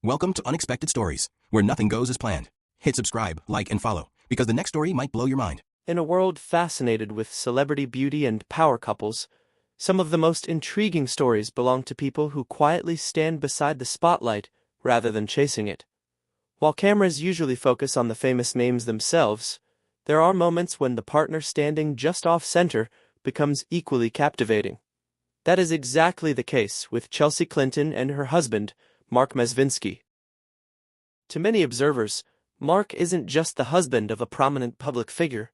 Welcome to Unexpected Stories, where nothing goes as planned. Hit subscribe, like, and follow, because the next story might blow your mind. In a world fascinated with celebrity beauty and power couples, some of the most intriguing stories belong to people who quietly stand beside the spotlight rather than chasing it. While cameras usually focus on the famous names themselves, there are moments when the partner standing just off-center becomes equally captivating. That is exactly the case with Chelsea Clinton and her husband, Mark Mezvinsky. To many observers, Mark isn't just the husband of a prominent public figure.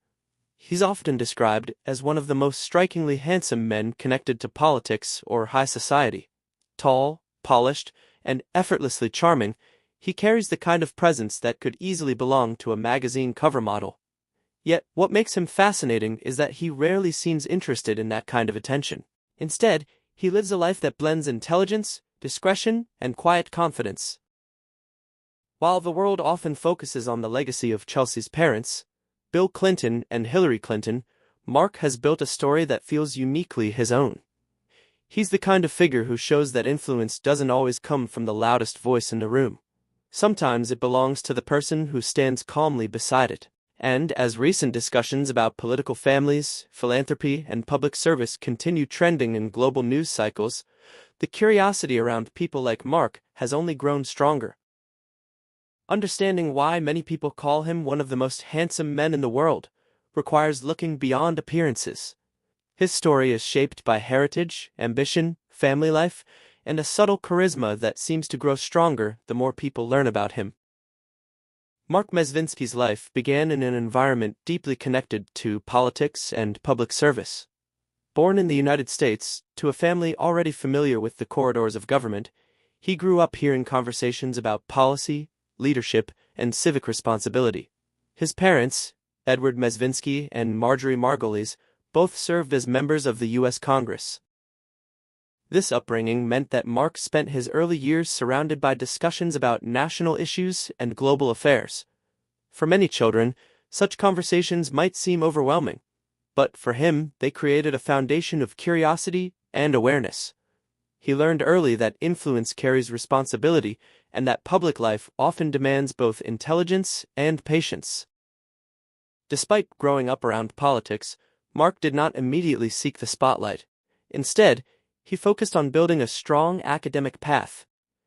He's often described as one of the most strikingly handsome men connected to politics or high society. Tall, polished, and effortlessly charming, he carries the kind of presence that could easily belong to a magazine cover model. Yet, what makes him fascinating is that he rarely seems interested in that kind of attention. Instead, he lives a life that blends intelligence, discretion, and quiet confidence. While the world often focuses on the legacy of Chelsea's parents, Bill Clinton and Hillary Clinton, Mark has built a story that feels uniquely his own. He's the kind of figure who shows that influence doesn't always come from the loudest voice in the room. Sometimes it belongs to the person who stands calmly beside it. And as recent discussions about political families, philanthropy, and public service continue trending in global news cycles, the curiosity around people like Mark has only grown stronger. Understanding why many people call him one of the most handsome men in the world requires looking beyond appearances. His story is shaped by heritage, ambition, family life, and a subtle charisma that seems to grow stronger the more people learn about him. Mark Mezvinsky's life began in an environment deeply connected to politics and public service. Born in the United States, to a family already familiar with the corridors of government, he grew up hearing conversations about policy, leadership, and civic responsibility. His parents, Edward Mezvinsky and Marjorie Margolyes, both served as members of the U.S. Congress. This upbringing meant that Mark spent his early years surrounded by discussions about national issues and global affairs. For many children, such conversations might seem overwhelming, but for him, they created a foundation of curiosity and awareness. He learned early that influence carries responsibility and that public life often demands both intelligence and patience. Despite growing up around politics, Mark did not immediately seek the spotlight. Instead, he focused on building a strong academic path.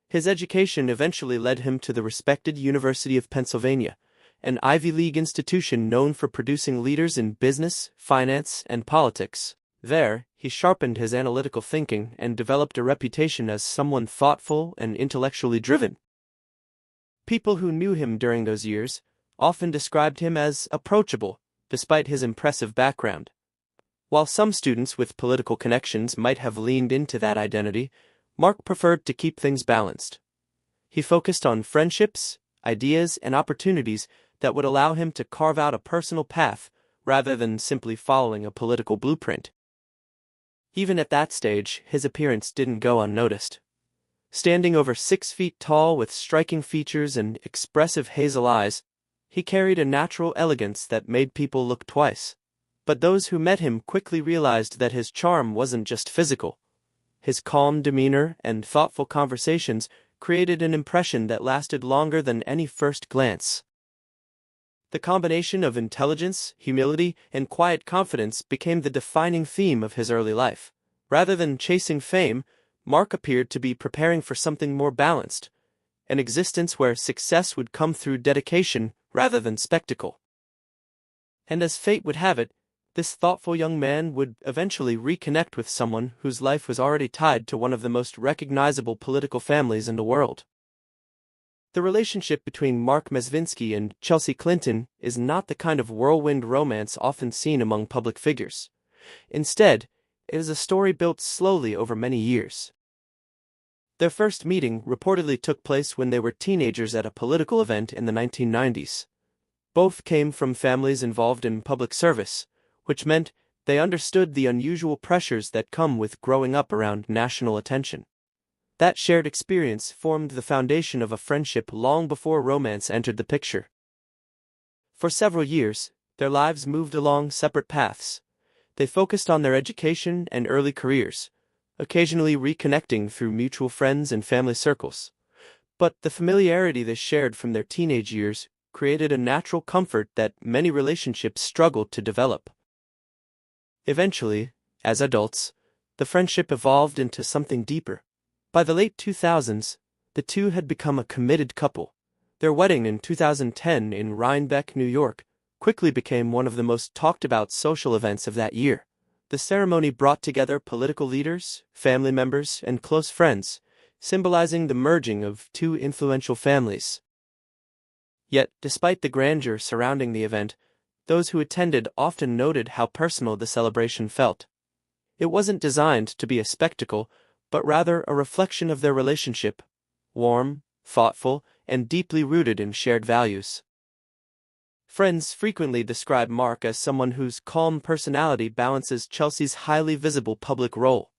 His education eventually led him to the respected University of Pennsylvania, an Ivy League institution known for producing leaders in business, finance, and politics. There, he sharpened his analytical thinking and developed a reputation as someone thoughtful and intellectually driven. People who knew him during those years often described him as approachable, despite his impressive background. While some students with political connections might have leaned into that identity, Mark preferred to keep things balanced. He focused on friendships, ideas, and opportunities that would allow him to carve out a personal path rather than simply following a political blueprint. Even at that stage, his appearance didn't go unnoticed. Standing over 6 feet tall with striking features and expressive hazel eyes, he carried a natural elegance that made people look twice. But those who met him quickly realized that his charm wasn't just physical. His calm demeanor and thoughtful conversations created an impression that lasted longer than any first glance. The combination of intelligence, humility, and quiet confidence became the defining theme of his early life. Rather than chasing fame, Mark appeared to be preparing for something more balanced, an existence where success would come through dedication rather than spectacle. And as fate would have it, this thoughtful young man would eventually reconnect with someone whose life was already tied to one of the most recognizable political families in the world. The relationship between Mark Mezvinsky and Chelsea Clinton is not the kind of whirlwind romance often seen among public figures. Instead, it is a story built slowly over many years. Their first meeting reportedly took place when they were teenagers at a political event in the 1990s. Both came from families involved in public service, which meant they understood the unusual pressures that come with growing up around national attention. That shared experience formed the foundation of a friendship long before romance entered the picture. For several years, their lives moved along separate paths. They focused on their education and early careers, occasionally reconnecting through mutual friends and family circles. But the familiarity they shared from their teenage years created a natural comfort that many relationships struggled to develop. Eventually, as adults, the friendship evolved into something deeper. By the late 2000s, the two had become a committed couple. Their wedding in 2010 in Rhinebeck, New York, quickly became one of the most talked-about social events of that year. The ceremony brought together political leaders, family members, and close friends, symbolizing the merging of two influential families. Yet, despite the grandeur surrounding the event, those who attended often noted how personal the celebration felt. It wasn't designed to be a spectacle, but rather a reflection of their relationship, warm, thoughtful, and deeply rooted in shared values. Friends frequently describe Mark as someone whose calm personality balances Chelsea's highly visible public role.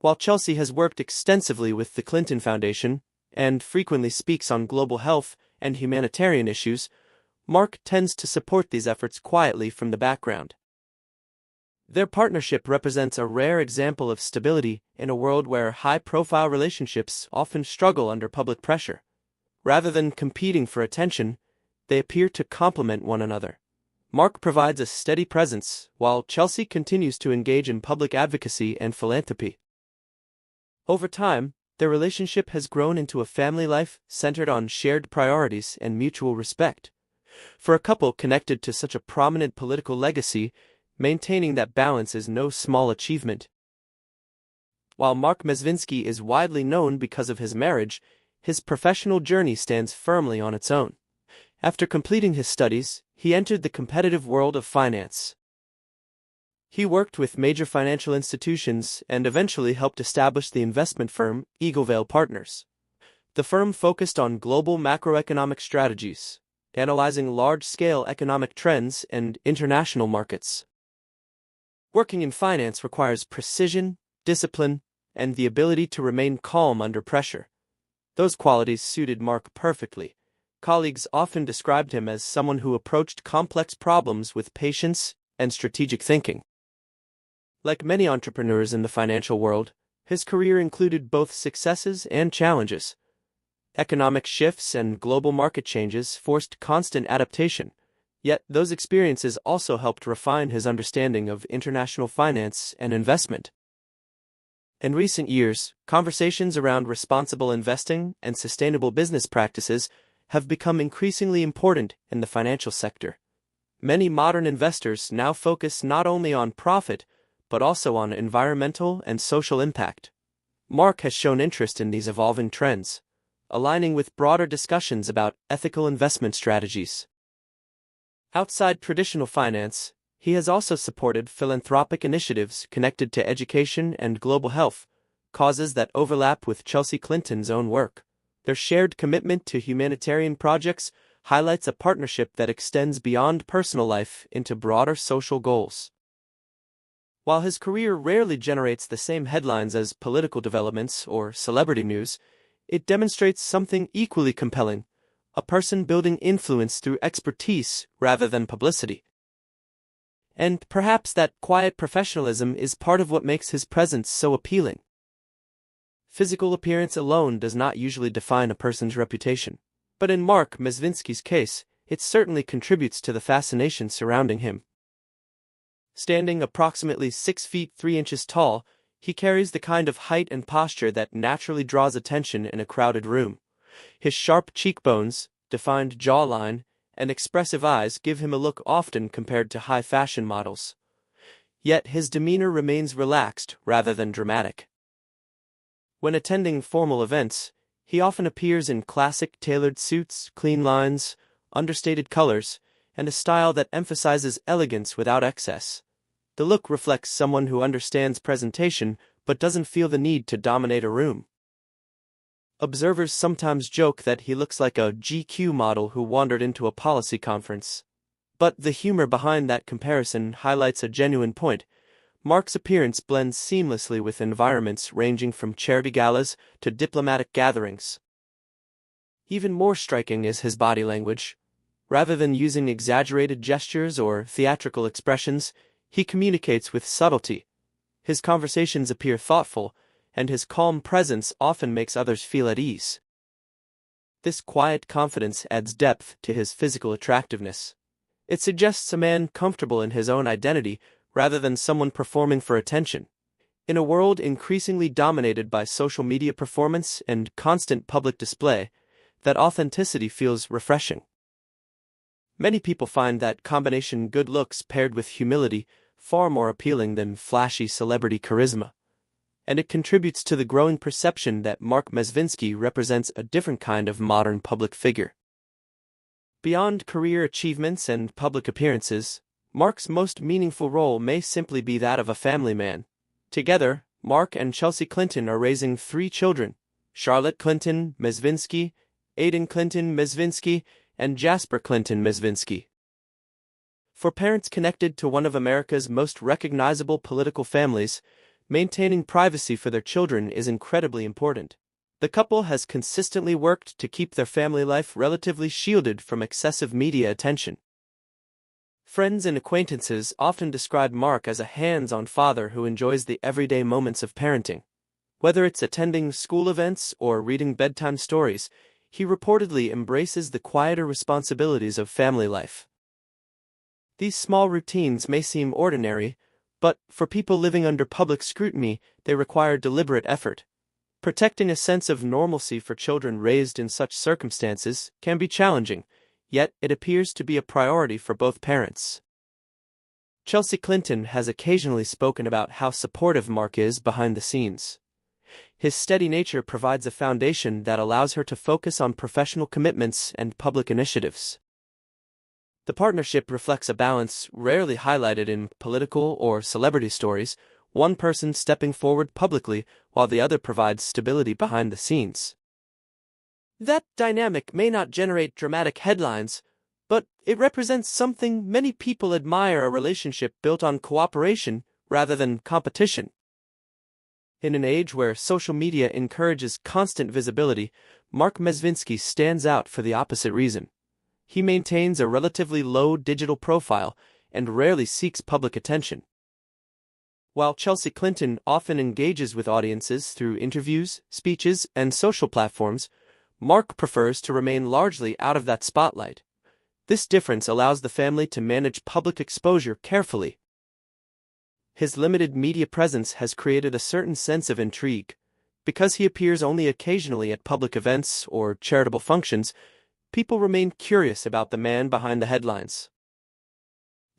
While Chelsea has worked extensively with the Clinton Foundation and frequently speaks on global health and humanitarian issues, Mark tends to support these efforts quietly from the background. Their partnership represents a rare example of stability in a world where high-profile relationships often struggle under public pressure. Rather than competing for attention, they appear to complement one another. Mark provides a steady presence, while Chelsea continues to engage in public advocacy and philanthropy. Over time, their relationship has grown into a family life centered on shared priorities and mutual respect. For a couple connected to such a prominent political legacy, maintaining that balance is no small achievement. While Mark Mezvinsky is widely known because of his marriage, his professional journey stands firmly on its own. After completing his studies, he entered the competitive world of finance. He worked with major financial institutions and eventually helped establish the investment firm Eaglevale Partners. The firm focused on global macroeconomic strategies, analyzing large-scale economic trends and international markets. Working in finance requires precision, discipline, and the ability to remain calm under pressure. Those qualities suited Mark perfectly. Colleagues often described him as someone who approached complex problems with patience and strategic thinking. Like many entrepreneurs in the financial world, his career included both successes and challenges. Economic shifts and global market changes forced constant adaptation, yet those experiences also helped refine his understanding of international finance and investment. In recent years, conversations around responsible investing and sustainable business practices have become increasingly important in the financial sector. Many modern investors now focus not only on profit, but also on environmental and social impact. Mark has shown interest in these evolving trends, aligning with broader discussions about ethical investment strategies. Outside traditional finance, he has also supported philanthropic initiatives connected to education and global health, causes that overlap with Chelsea Clinton's own work. Their shared commitment to humanitarian projects highlights a partnership that extends beyond personal life into broader social goals. While his career rarely generates the same headlines as political developments or celebrity news, it demonstrates something equally compelling: a person building influence through expertise rather than publicity. And perhaps that quiet professionalism is part of what makes his presence so appealing. Physical appearance alone does not usually define a person's reputation, but in Mark Mezvinsky's case, it certainly contributes to the fascination surrounding him. Standing approximately 6 feet 3 inches tall, he carries the kind of height and posture that naturally draws attention in a crowded room. His sharp cheekbones, defined jawline, and expressive eyes give him a look often compared to high-fashion models. Yet his demeanor remains relaxed rather than dramatic. When attending formal events, he often appears in classic tailored suits, clean lines, understated colors, and a style that emphasizes elegance without excess. The look reflects someone who understands presentation but doesn't feel the need to dominate a room. Observers sometimes joke that he looks like a GQ model who wandered into a policy conference. But the humor behind that comparison highlights a genuine point. Mark's appearance blends seamlessly with environments ranging from charity galas to diplomatic gatherings. Even more striking is his body language. Rather than using exaggerated gestures or theatrical expressions, he communicates with subtlety. His conversations appear thoughtful, and his calm presence often makes others feel at ease. This quiet confidence adds depth to his physical attractiveness. It suggests a man comfortable in his own identity rather than someone performing for attention. In a world increasingly dominated by social media performance and constant public display, that authenticity feels refreshing. Many people find that combination good looks paired with humility far more appealing than flashy celebrity charisma. And it contributes to the growing perception that Mark Mezvinsky represents a different kind of modern public figure. Beyond career achievements and public appearances, Mark's most meaningful role may simply be that of a family man. Together, Mark and Chelsea Clinton are raising 3 children: Charlotte Clinton Mezvinsky, Aidan Clinton Mezvinsky, and Jasper Clinton Mezvinsky. For parents connected to one of America's most recognizable political families, maintaining privacy for their children is incredibly important. The couple has consistently worked to keep their family life relatively shielded from excessive media attention. Friends and acquaintances often describe Mark as a hands-on father who enjoys the everyday moments of parenting. Whether it's attending school events or reading bedtime stories, he reportedly embraces the quieter responsibilities of family life. These small routines may seem ordinary, but for people living under public scrutiny, they require deliberate effort. Protecting a sense of normalcy for children raised in such circumstances can be challenging, yet it appears to be a priority for both parents. Chelsea Clinton has occasionally spoken about how supportive Mark is behind the scenes. His steady nature provides a foundation that allows her to focus on professional commitments and public initiatives. The partnership reflects a balance rarely highlighted in political or celebrity stories, one person stepping forward publicly while the other provides stability behind the scenes. That dynamic may not generate dramatic headlines, but it represents something many people admire: a relationship built on cooperation rather than competition. In an age where social media encourages constant visibility, Mark Mezvinsky stands out for the opposite reason. He maintains a relatively low digital profile and rarely seeks public attention. While Chelsea Clinton often engages with audiences through interviews, speeches, and social platforms, Mark prefers to remain largely out of that spotlight. This difference allows the family to manage public exposure carefully. His limited media presence has created a certain sense of intrigue. Because he appears only occasionally at public events or charitable functions, people remain curious about the man behind the headlines.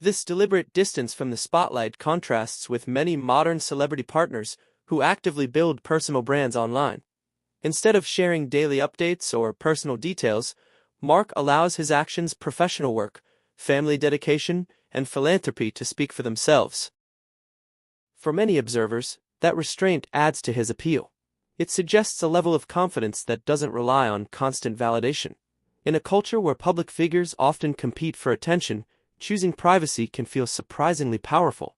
This deliberate distance from the spotlight contrasts with many modern celebrity partners who actively build personal brands online. Instead of sharing daily updates or personal details, Mark allows his actions, professional work, family dedication, and philanthropy to speak for themselves. For many observers, that restraint adds to his appeal. It suggests a level of confidence that doesn't rely on constant validation. In a culture where public figures often compete for attention, choosing privacy can feel surprisingly powerful.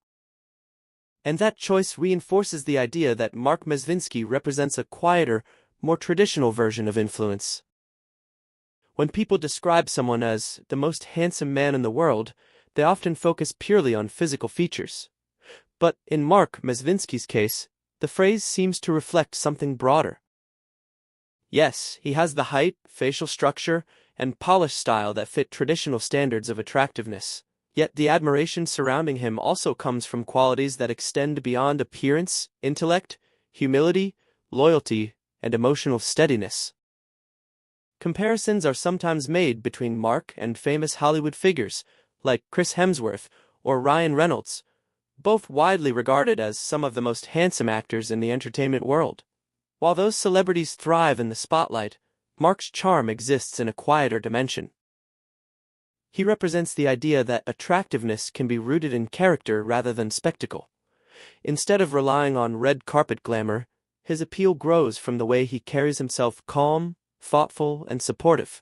And that choice reinforces the idea that Mark Mezvinsky represents a quieter, more traditional version of influence. When people describe someone as the most handsome man in the world, they often focus purely on physical features. But in Mark Mezvinsky's case, the phrase seems to reflect something broader. Yes, he has the height, facial structure, and polished style that fit traditional standards of attractiveness. Yet the admiration surrounding him also comes from qualities that extend beyond appearance: intellect, humility, loyalty, and emotional steadiness. Comparisons are sometimes made between Mark and famous Hollywood figures, like Chris Hemsworth or Ryan Reynolds, both widely regarded as some of the most handsome actors in the entertainment world. While those celebrities thrive in the spotlight, Mark's charm exists in a quieter dimension. He represents the idea that attractiveness can be rooted in character rather than spectacle. Instead of relying on red carpet glamour, his appeal grows from the way he carries himself: calm, thoughtful, and supportive.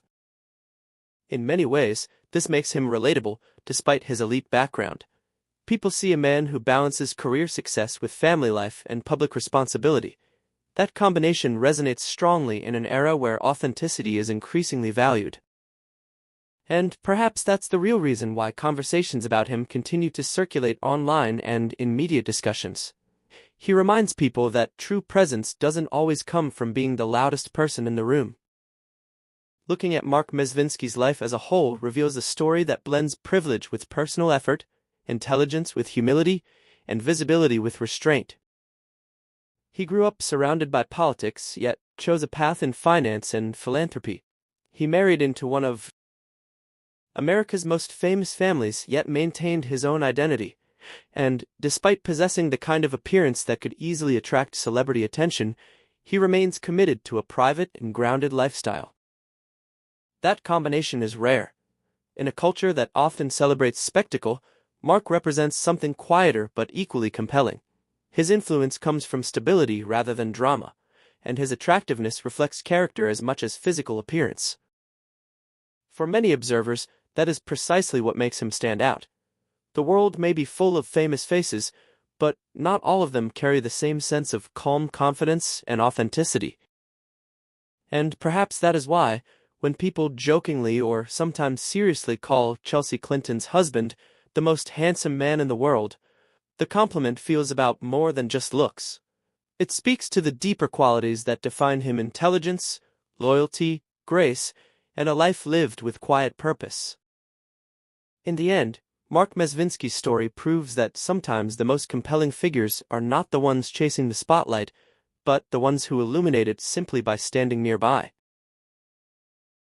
In many ways, this makes him relatable, despite his elite background. People see a man who balances career success with family life and public responsibility. That combination resonates strongly in an era where authenticity is increasingly valued. And perhaps that's the real reason why conversations about him continue to circulate online and in media discussions. He reminds people that true presence doesn't always come from being the loudest person in the room. Looking at Mark Mezvinsky's life as a whole reveals a story that blends privilege with personal effort, intelligence with humility, and visibility with restraint. He grew up surrounded by politics, yet chose a path in finance and philanthropy. He married into one of America's most famous families, yet maintained his own identity. And, despite possessing the kind of appearance that could easily attract celebrity attention, he remains committed to a private and grounded lifestyle. That combination is rare. In a culture that often celebrates spectacle, Mark represents something quieter but equally compelling. His influence comes from stability rather than drama, and his attractiveness reflects character as much as physical appearance. For many observers, that is precisely what makes him stand out. The world may be full of famous faces, but not all of them carry the same sense of calm confidence and authenticity. And perhaps that is why, when people jokingly or sometimes seriously call Chelsea Clinton's husband the most handsome man in the world, the compliment feels about more than just looks. It speaks to the deeper qualities that define him: intelligence, loyalty, grace, and a life lived with quiet purpose. In the end, Mark Mezvinsky's story proves that sometimes the most compelling figures are not the ones chasing the spotlight, but the ones who illuminate it simply by standing nearby.